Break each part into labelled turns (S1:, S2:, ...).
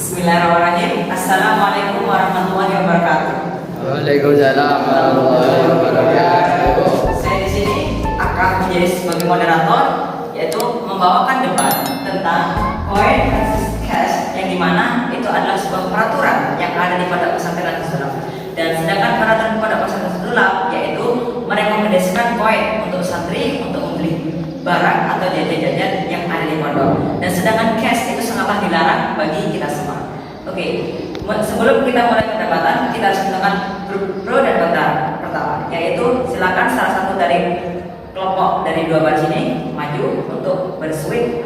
S1: Bismillahirrahmanirrahim. Assalamualaikum warahmatullahi wabarakatuh.
S2: Waalaikumsalam warahmatullahi wabarakatuh.
S1: Saya di sini akan menjadi sebagai moderator, yaitu membawakan debat tentang koin versus cash, yang dimana itu adalah sebuah peraturan yang ada di Pondok Pesantren Al-Sulam. Dan sedangkan peraturan Pondok Pesantren Al-Sulam yaitu merekomendasikan koin untuk santri untuk membeli barang atau jajan-jajan yang ada di pondok. Dan sedangkan cash itu sangatlah dilarang bagi kita semua. Oke, sebelum kita mulai perdebatan, kita harus menentukan pro dan kontra. Pertama, yaitu silakan salah satu dari kelompok dari dua baris ini maju untuk berswing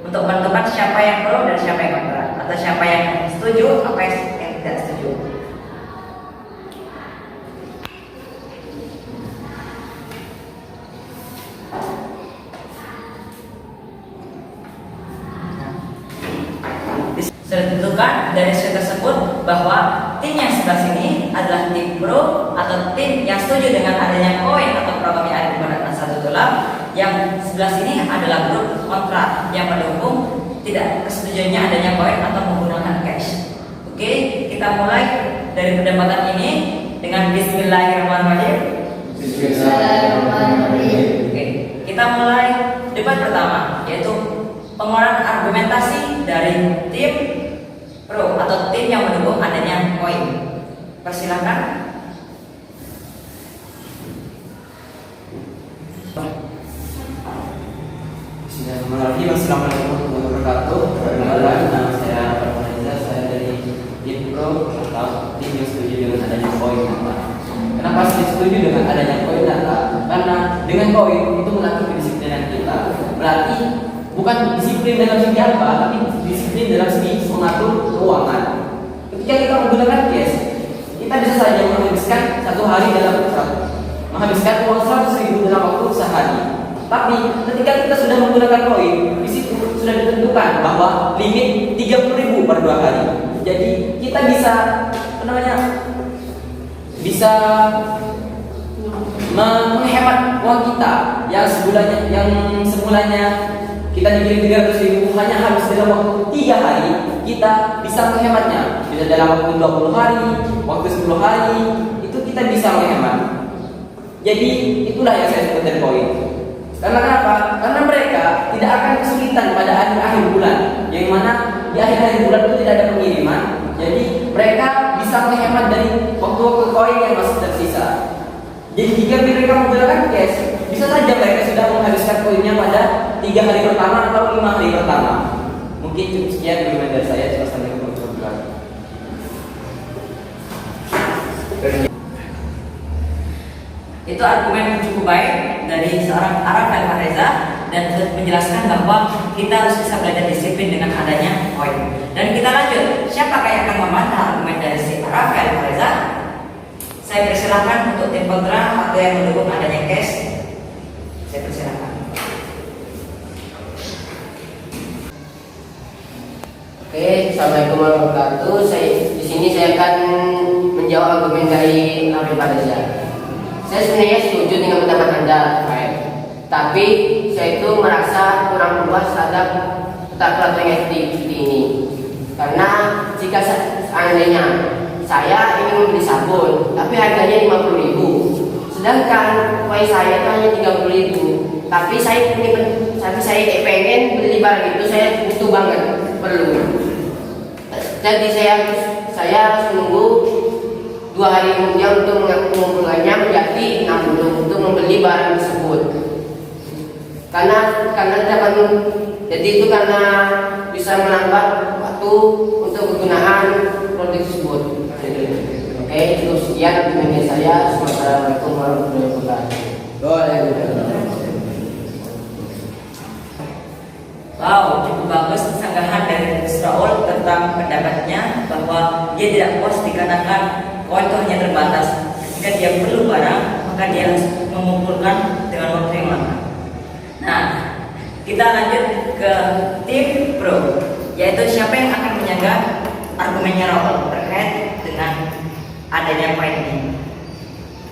S1: untuk menentukan siapa yang pro dan siapa yang kontra, atau siapa yang setuju apa yang tidak setuju. Sudah ditentukan dari hasil tersebut bahwa tim yang sebelah sini adalah tim pro atau tim yang setuju dengan adanya koin atau program yang ada di Pondok Pesantren Al-Sulam. Yang sebelah sini adalah grup kontra yang mendukung tidak kesetujuannya adanya koin atau menggunakan cash. Oke, kita mulai dari perdebatan ini dengan Bismillahirrahmanirrahim.
S2: Bismillahirrahmanirrahim.
S1: Oke, kita mulai debat pertama, yaitu pengeluaran argumentasi dari tim pro atau tim yang mendukung adanya koin. Persilakan.
S2: Bismillahirrahmanirrahim. Assalamualaikum warahmatullahi wabarakatuh. Perkenalkan, nama saya Farhanisa. Saya dari tim pro atau tim yang setuju dengan adanya koin. Kenapa saya setuju dengan adanya koin? Karena dengan koin itu melatih kedisiplinan kita. Berarti bukan disiplin dalam segi apa, tapi disiplin dalam segi mengatur keuangan. Ketika kita menggunakan cash, kita bisa saja menghabiskan satu hari menghabiskan uang 100.000 dalam waktu sehari. Tapi ketika kita sudah menggunakan koin, di situ sudah ditentukan bahwa limit 30.000 per 2 hari. Jadi kita bisa bisa menghemat uang kita yang semulanya kita dikirim 300.000 hanya habis dalam waktu 3 hari, kita bisa menghematnya. Bisa dalam waktu 20 hari, waktu 10 hari, itu kita bisa menghemat. Jadi itulah yang saya sebut dari koin. Karena kenapa? Karena mereka tidak akan kesulitan pada akhir bulan, yang mana di akhir bulan itu tidak ada pengiriman. Jadi mereka bisa menghemat dari waktu-waktu koin yang masih tersisa. Jadi jika mereka menggunakan cash, bisa saja mereka sudah menghabiskan koinnya pada 3 hari pertama atau 5 hari pertama. Mungkin cukup sekian dari saya. Assalamualaikum warahmatullahi wabarakatuh.
S1: Itu argumen yang cukup baik dari seorang Arafel Reza dan menjelaskan bahwa kita harus bisa belajar disiplin dengan adanya koin. Dan kita lanjut, siapakah yang akan membantah argumen dari si Arafel Reza? Saya persilahkan untuk tim kontra atau yang mendukung adanya cash. Saya persilahkan.
S3: Oke, assalamualaikum warahmatullahi wabarakatuh. Di sini saya akan menjawab argumen dari Arif Reza. Saya sebenarnya setuju dengan pendapat Anda, tapi saya itu merasa kurang puas terhadap peraturan yang seperti ini. Karena jika seandainya saya ingin membeli sabun, tapi harganya 50.000, sedangkan koin saya itu hanya 30.000, tapi saya pengen beli barang itu, saya butuh banget, perlu. Jadi saya harus menunggu 2 hari kemudian untuk mengumpulkannya menjadi 60 untuk membeli barang tersebut. Karena dapat, jadi itu karena bisa menambah waktu untuk penggunaan produk tersebut. Oke, itu sekian dari saya. Assalamualaikum warahmatullahi wabarakatuh.
S1: Wow, cukup bagus sanggahan dari Gus Raul tentang pendapatnya bahwa dia tidak puas dikarenakan koin itu hanya terbatas. Jika dia perlu barang, maka dia harus mengumpulkan dengan waktu yang lama. Nah, kita lanjut ke tim pro, yaitu siapa yang akan menjaga argumennya Raul terkait dengan adanya koin ini.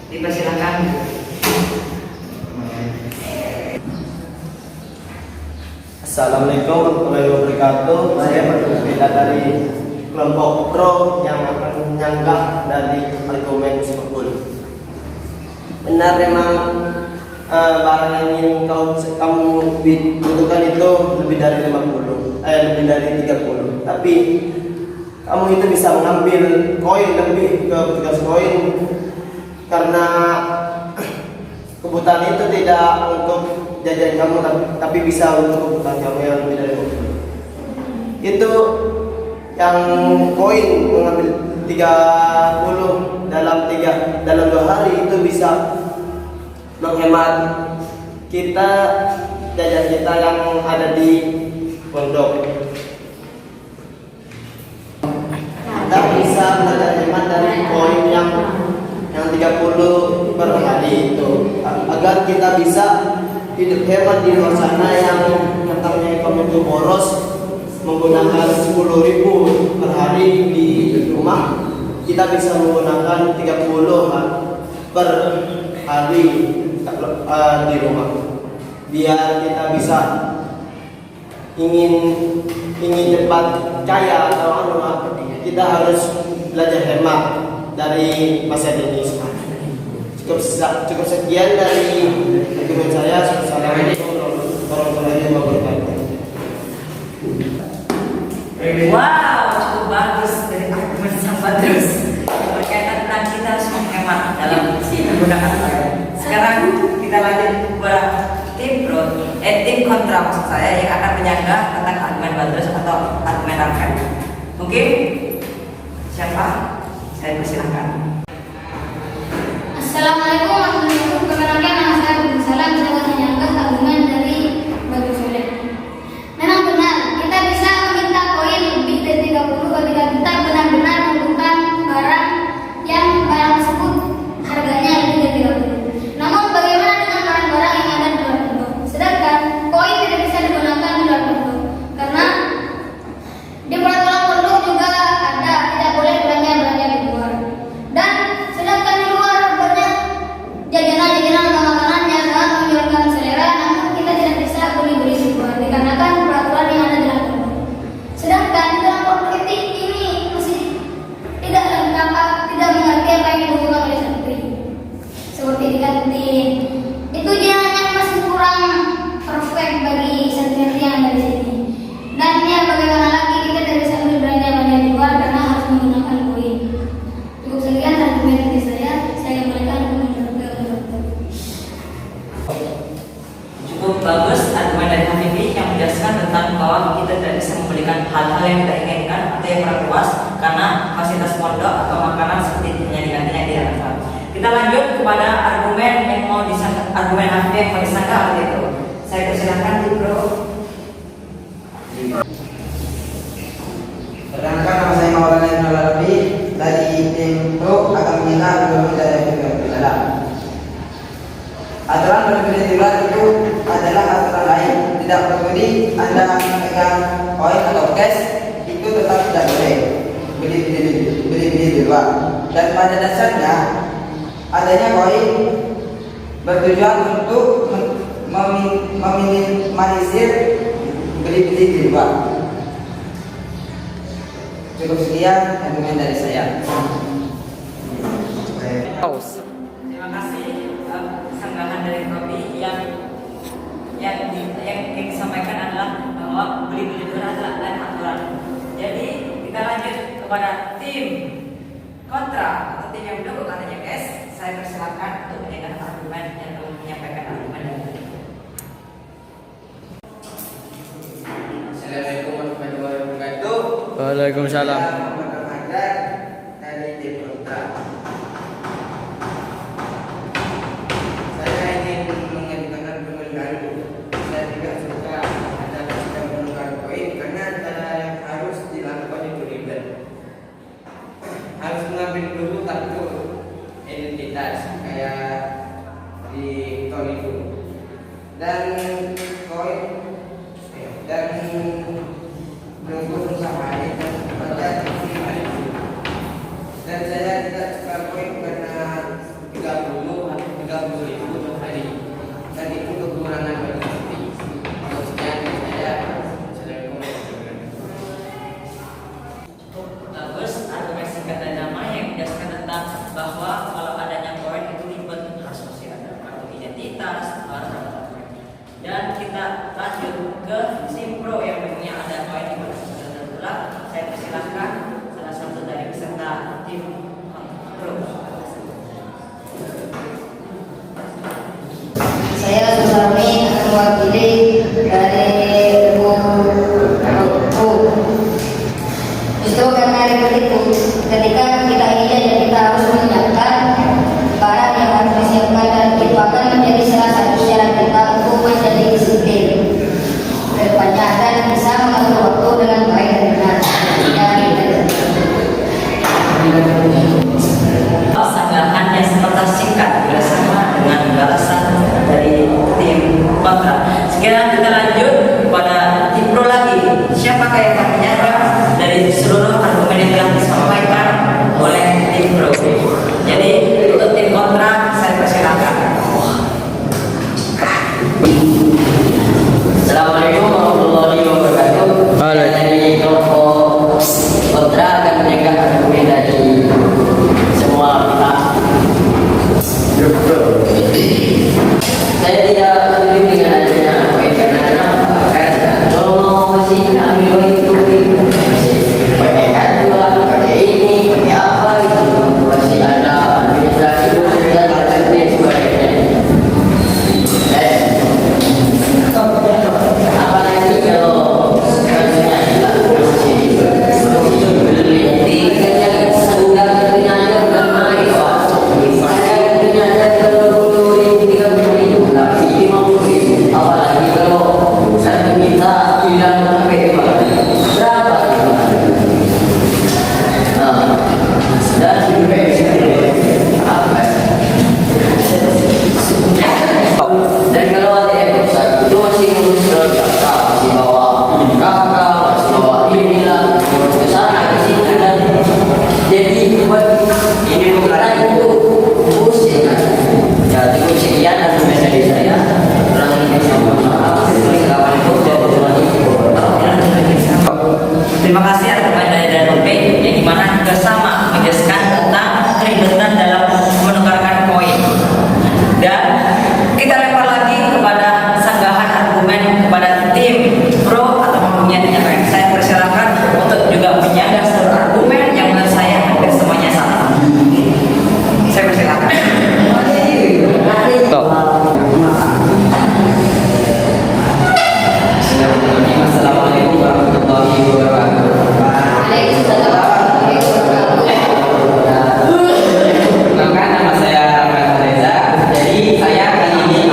S1: Dipersilakan.
S4: Assalamualaikum warahmatullahi wabarakatuh. Saya berbeda dari kelompok pro yang akan menyanggah dari argumen seperti benar memang barang yang ingin kamu butuhkan itu lebih dari 30, tapi kamu itu bisa mengambil koin lebih ke 13 koin karena kebutuhan itu tidak untuk jajan kamu tapi bisa untuk kebutuhan kamu yang lebih dari 20. Itu yang koin mengambil 30 dalam 2 hari itu bisa menghemat kita jajan kita yang ada di pondok. Kita bisa belajar hemat dari koin yang 30 per hari itu agar kita bisa hidup hemat di luar sana yang katanya kamu itu boros menggunakan 10.000 per hari di rumah. Kita bisa menggunakan 30 per hari di rumah biar kita bisa ingin cepat kaya atau kita harus belajar hemat dari masa ini. Cukup sekian dari argumen saya. Assalamualaikum warahmatullahi wabarakatuh.
S1: Wow, cukup bagus dari argumen sang Badrus berkaitan tentang kita harus menghemat dalam menggunakan koin. Sekarang kita lanjut kepada tim kontra maksud saya yang akan menyanggah tentang argumen Badrus atau argumen Rafael. Mungkin siapa? Saya persilahkan.
S5: Assalamualaikum warahmatullahi wabarakatuh. Perkenalkan nama saya Abdul Salam. Saya akan menyanggah argumen dari Badrus Solen. Memang benar, kita bisa meminta koin lebih dari 30 ketika kita benar-benar membutuhkan barang yang barang tersebut harganya lebih dari 30. Namun bagaimana dengan barang-barang yang ada di luar pondok? Sedangkan koin tidak bisa digunakan di luar pondok karena di peraturan pondok juga ada tidak boleh belanja di luar. Dan sedangkan di luar banyak jajanan-jajanan atau makanan yang sangat menunjukkan selera, namun kita tidak bisa beli di luar dikarenakan peraturan yang ada di dalam pondok. Sedangkan di dalam pondok ini masih tidak lengkap, tidak mengerti apa yang dibutuhkan oleh santri, seperti di kantin. Itu jalannya masih kurang perfect bagi santri yang ada di sini. Dan ya bagaimana lagi kita tidak bisa beli belanja di luar karena harus menggunakan koin. Cukup sekian argumen dari saya kembalikan
S1: Cukup bagus argumen dari Habibi yang menjelaskan tentang bahwa kita tidak bisa membelikan hal-hal yang kita inginkan atau yang kurang puas karena fasilitas pondok atau makanan seperti yang digantinya di dalam. Kita lanjut kepada argumen yang mau disangka, argumen Habibi yang mau disangka seperti itu. Saya persilahkan Bro.
S6: Perkenalkan nama saya Maulana Ibn Al-Arabi dari tim Pro akan menyanggah argumen dari Habib Salam. Aturan berbeda di luar itu adalah aturan lain. Tidak peduli Anda memegang koin atau cash, itu tetap tidak boleh beli di luar. Dan pada dasarnya adanya koin bertujuan untuk meminimalisir beli-beli di luar. Cukup sekian argumen dari saya.
S1: Terima kasih sanggahan dari Robi yang disampaikan adalah bahwa beli-beli luar adalah lain aturan. Jadi kita lanjut kepada tim kontra atau tim yang mendukung katanya guys. Saya persilakan untuk menyampaikan argumen yang menyampaikan argumen dari
S3: Assalamualaikum warahmatullahi wabarakatuh.
S2: Waalaikumsalam.
S6: Saya dari tim kontra. Saya ingin mengajukan argumen baru. Saya tidak suka ada sistem penukar koin karena harus dilakukan itu ribet. Harus mengambil dulu kartu identitas kayak di tol itu. Dan koin dan nunggu sampai pada dan saya tidak suka koin karena 30.000 per hari dan itu kekurangan bagi saya. Sekian dari saya. Assalamualaikum warahmatullahi wabarakatuh.
S1: persilahkan salah satu dari peserta tim pro.
S5: Saya Susami akan mewakili dari Pro. Justru karena itu, ketika kita ingin ya kita harus menyiapkan barang yang harus disiapkan, dan itu akan menjadi salah satu syarat kita untuk menjadi disiplin kedepannya dan bisa mengatur waktu dengan baik dan benar.
S1: Sanggahan yang sempat singkat bersama dengan balasan dari tim kontra. Sekarang kita lanjut pada tim pro lagi. Siapakah yang akan menyerah dari seluruh argumen yang telah disampaikan oleh tim pro? Jadi untuk tim kontra saya persilakan.
S3: Assalamualaikum warahmatullahi wabarakatuh. Saya dari kelompok kontra akan menjaga argumen dari semua pihak. Saya tidak setuju dengan adanya poin karena kalau masih ambil itu pakai kartu pakai ini pakai apa itu masih ada administrasi dan lain sebagainya. Apalagi kalau kasusnya tidak beli tiketnya sudah ternyata bukan main Pak. Saya ternyata kalau 30.000 tapi 50.000. Apalagi kalau saya minta bilang sampai berapa? Dan apa? Dan kalau ATM besar itu masih ngurus data, masih bawa kakak, masih bawa inilah, ngurus ke sana ke sini dan jadi buat ini bukan itu pusing kan? Ya cukup sekian argumen dari saya. Kurang lebih sama. Assalamualaikum warahmatullahi wabarakatuh.
S1: Terima kasih argumen dari Danope yang dimana bersama menjelaskan tentang keribetan dalam menukarkan koin. Dan kita lempar lagi kepada sanggahan argumen kepada tim pro atau mempunyai yang lain. Saya persilakan untuk juga menyaga seluruh argumen yang menurut saya hampir semuanya salah. Saya persilakan.
S3: Assalamualaikum warahmatullahi wabarakatuh. Perkenalkan, nama saya Ahmad Reza. Jadi saya kali ini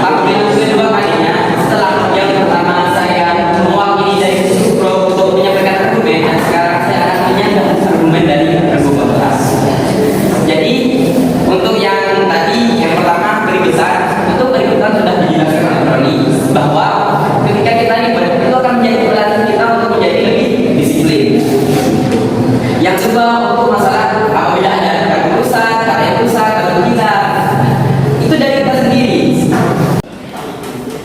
S3: tampil kedua kalinya setelah yang pertama saya mewakili dari Pro untuk menyampaikan argumen, dan sekarang saya akan menyampaikan argumen dari argumen. Jadi untuk yang tadi yang pertama keribetan, untuk keribetan sudah dijelaskan oleh Roni bahwa ketika kita ribet itu akan menjadi pelatih kita untuk menjadi lebih disiplin. Yang kedua untuk masalah apabila ada kartu rusak, kartu rusak, kartu kita itu dari kita sendiri.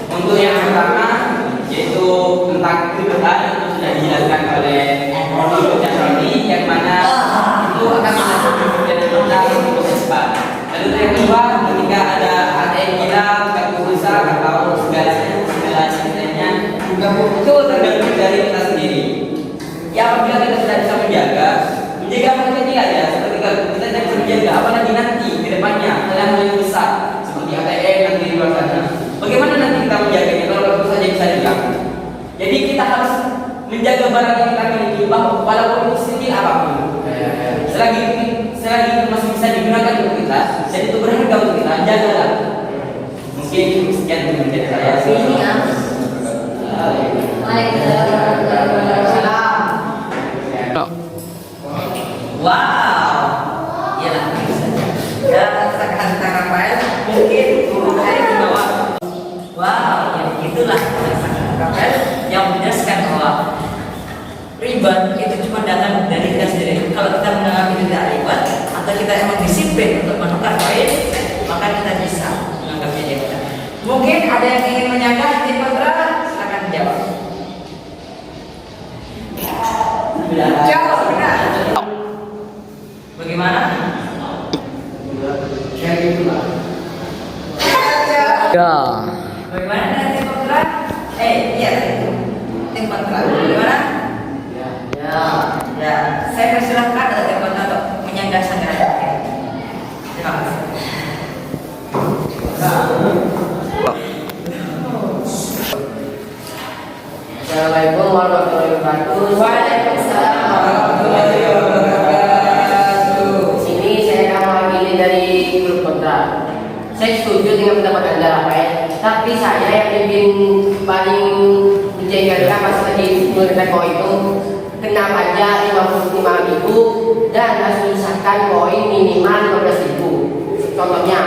S3: Untuk yang pertama yaitu tentang keribetan itu sudah dijelaskan oleh Roni yang mana itu akan menjadi tentang proses cepat. Lalu yang kedua ketika ada ATM kita kartu rusak atau segalanya itu tergantung dari kita sendiri. Ya apabila kita tidak bisa menjaga mereka tidak ya, seperti kalau kita tidak bisa menjaga, apalagi nanti ke depannya hal-hal yang besar seperti ATM nanti di luar sana. Bagaimana nanti kita menjaganya kalau itu saja bisa hilang? Jadi kita harus menjaga barang yang kita miliki, walaupun itu sekecil apapun. Selagi itu masih bisa digunakan untuk kita, dan itu berharga untuk kita, jagalah. Mungkin sekian dari saya.
S5: Ini Waalaikumsalam.
S1: Wow, ya ya kata Rafael mungkin hari di bawah. Wow, ya itulah Rafael yang menjelaskan bahwa ribet itu cuma datang dari kita sendiri. Kalau kita menganggap itu tidak ribet atau kita emang disiplin untuk menukar koin, maka kita bisa menganggapnya jadi. Mungkin ada yang ingin menyanggah tim kontra, silakan jawab. Jawab benar. Bagaimana?
S2: Ya.
S1: Bagaimana dengan tim kontra? Iya tim kontra. Bagaimana?
S3: Ya.
S1: Dan saya persilahkan Dr. Kota untuk menyanggah sanggahan terakhir. Terima kasih.
S3: Assalamualaikum warahmatullahi wabarakatuh.
S1: Waalaikumsalam warahmatullahi wabarakatuh.
S3: Di sini saya akan mewakili dari grup kontra. Saya setuju dengan pendapat Anda, Rafael. Tapi saya yang bikin paling menjengkelkan pas lagi mengenai koin itu, kenapa aja 55.000 dan harus disahkan koin minimal 15.000. Contohnya,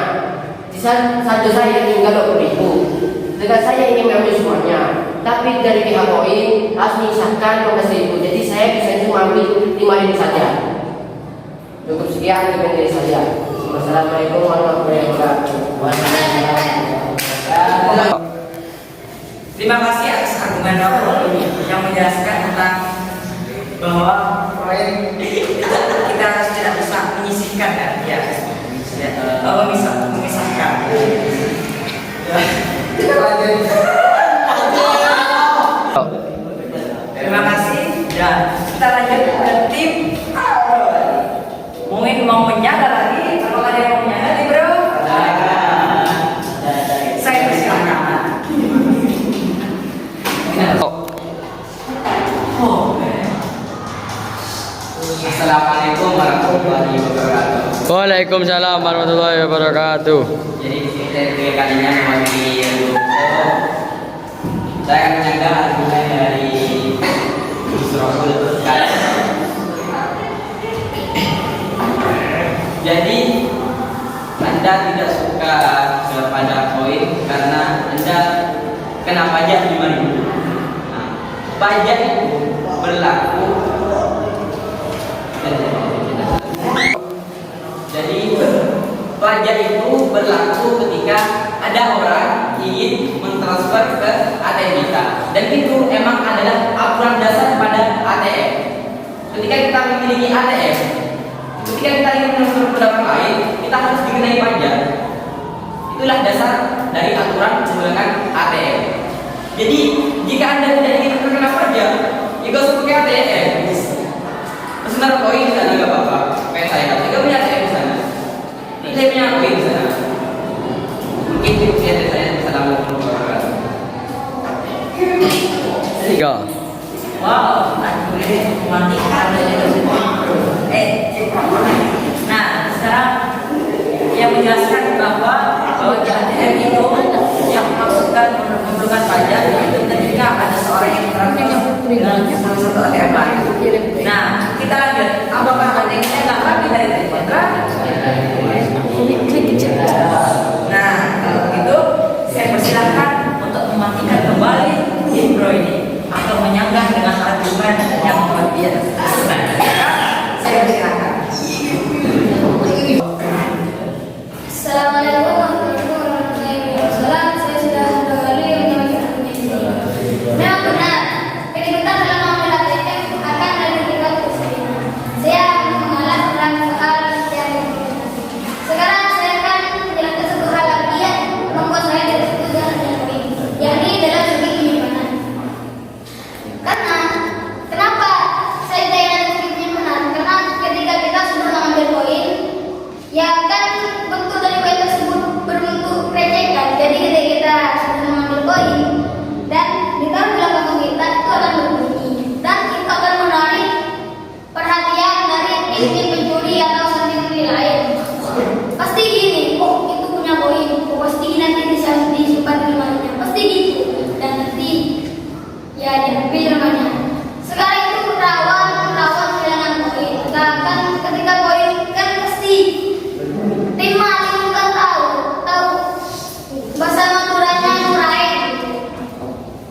S3: satu saya tinggal 20.000. Dengan saya ingin mengambil semuanya, tapi dari pihak koin harus menyisahkan 15.000. Jadi saya bisa cuma ambil 5.000 saja. Cukup sekian dari saya. Wassalamualaikum warahmatullahi wabarakatuh.
S1: Terima kasih atas argumen Bapak yang menjelaskan tentang bahwa proyek kita harus tidak bisa menyisihkan kan? Ya, memisahkan. Kita lanjut. Terima kasih dan kita lanjut ke tim. Mungkin mau menyala lagi? Kalau ada yang mau menyala nih bro? Saya persilakan.
S2: Assalamualaikum warahmatullahi wabarakatuh.
S7: Waalaikumsalam warahmatullahi wabarakatuh.
S2: Jadi di sini saya ketiga kalinya mewakili grup O. Saya akan menyanggah argumen dari Surabul Kali. Jadi Anda tidak suka kepada koin karena Anda kena pajak 5.000. Nah, pajak itu berlaku. Jadi pajak itu berlaku ketika ada orang ingin mentransfer ke ATM kita, dan itu emang adalah aturan dasar pada ATM. Ketika kita memiliki ATM, ketika kita ingin mentransfer ke orang lain, kita harus dikenai pajak. Itulah dasar dari aturan menggunakan ATM. Jadi jika Anda tidak ingin terkena pajak, ya gak usah pakai ATM. Sebentar koin di sana nggak apa-apa. Kayak saya punya ATM di sana. Ini saya punya koin di sana. Mungkin itu dari saya. Assalamualaikum warahmatullahi wabarakatuh.
S7: Tiga.
S1: Wow, ini mematikan dari semua. Nah, sekarang yang menjelaskan bahwa ATM itu yang maksudkan memerlukan pajak itu ketika ada seorang yang transfer dengan salah satu ATM lain. Nah, kita lanjut. Apakah ATM-nya nggak lagi dari kontra? Nah, kalau begitu saya persilahkan untuk mematikan kembali intro ini atau menyanggah dengan argumen yang luar biasa. Saya persilahkan.
S5: Assalamualaikum warahmatullahi wabarakatuh. Saya sudah kembali menyampaikan ini. Memang benar, ketika dalam mengambil ATM akan ada tingkat kesulitan. Saya mengalah tentang soal yang sekarang saya akan menjelaskan satu hal lagi yang membuat saya tidak setuju dengan ATM, yakni dalam segi penyimpanan. Karena kenapa saya tidak ada segi penyimpanan? Karena ketika kita sudah mengambil koin, ya kan bentuk dari koin tersebut berbentuk recekan. Jadi ketika kita sudah mengambil koin dan ditaruh dalam kantong kita, itu akan berbunyi dan itu akan menarik perhatian dari tim pencuri atau santri lain. Pasti gini, oh itu punya koin, oh pasti nanti bisa disimpan di rumahnya, pasti gitu. Dan nanti ya diambil rumahnya. Sekarang itu rawan kehilangan koin. Bahkan ketika koin kan pasti tim maling kan tahu bahasa Maduranya ngurain.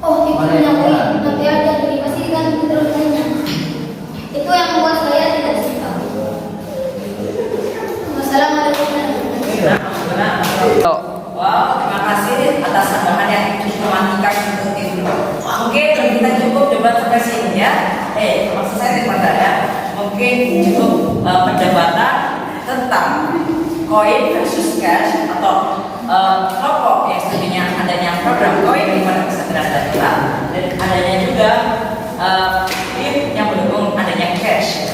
S5: Oh itu punya koin, nanti aja beli pasti kan terusnya. Itu yang membuat saya tidak suka. Wassalamualaikum warahmatullahi wabarakatuh.
S1: Wow, terima kasih atas sanggahan yang mematikan untuk itu. Mungkin kita cukup debat sampai sini ya. Maksud saya tidak ya. Mungkin cukup perdebatan tentang koin versus cash atau kelompok yang setujunya adanya program koin di mana kesadaran darurat dan adanya juga tim yang mendukung adanya cash.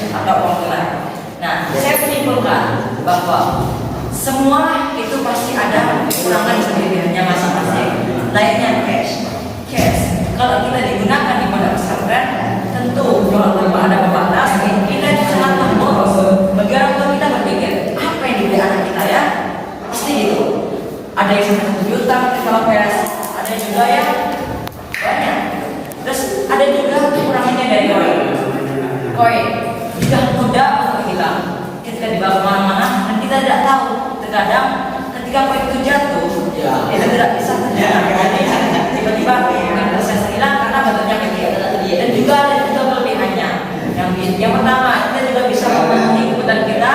S1: bahwa semua itu pasti ada kekurangan sendiriannya masing-masing. Lainnya cash. Kalau kita digunakan di pondok pesantren, tentu kalau tanpa ada pembatas, kita itu sangat boros. Bagi orang tua kita berpikir, apa yang dibeli anak kita ya? Pasti gitu. Ada yang sampai 1 juta kalau PS, ada juga yang banyak. Terus ada juga kekurangannya dari koin. Juga mudah untuk hilang. Ketika dibawa kemana-mana dan kita tidak tahu. Terkadang ketika koin itu jatuh, kita tidak bisa terjadi. Tiba-tiba koin proses hilang karena bentuknya kecil. Dan juga ada juga kelebihannya. Yang pertama, kita juga bisa memenuhi kebutuhan kita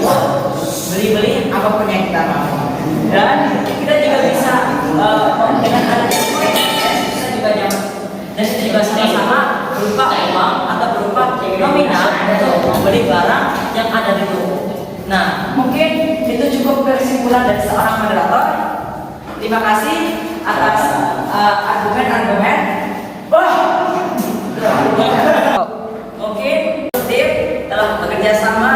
S1: untuk beli-beli apapun yang kita mau. Dan kita juga bisa dengan adanya koin, bisa juga nyaman. Dan itu juga sama-sama berupa uang atau berupa nominal untuk membeli barang yang ada di toko. Nah, mungkin itu cukup kesimpulan dari seorang moderator. Terima kasih atas argumen-argumen. Mungkin tim telah bekerja sama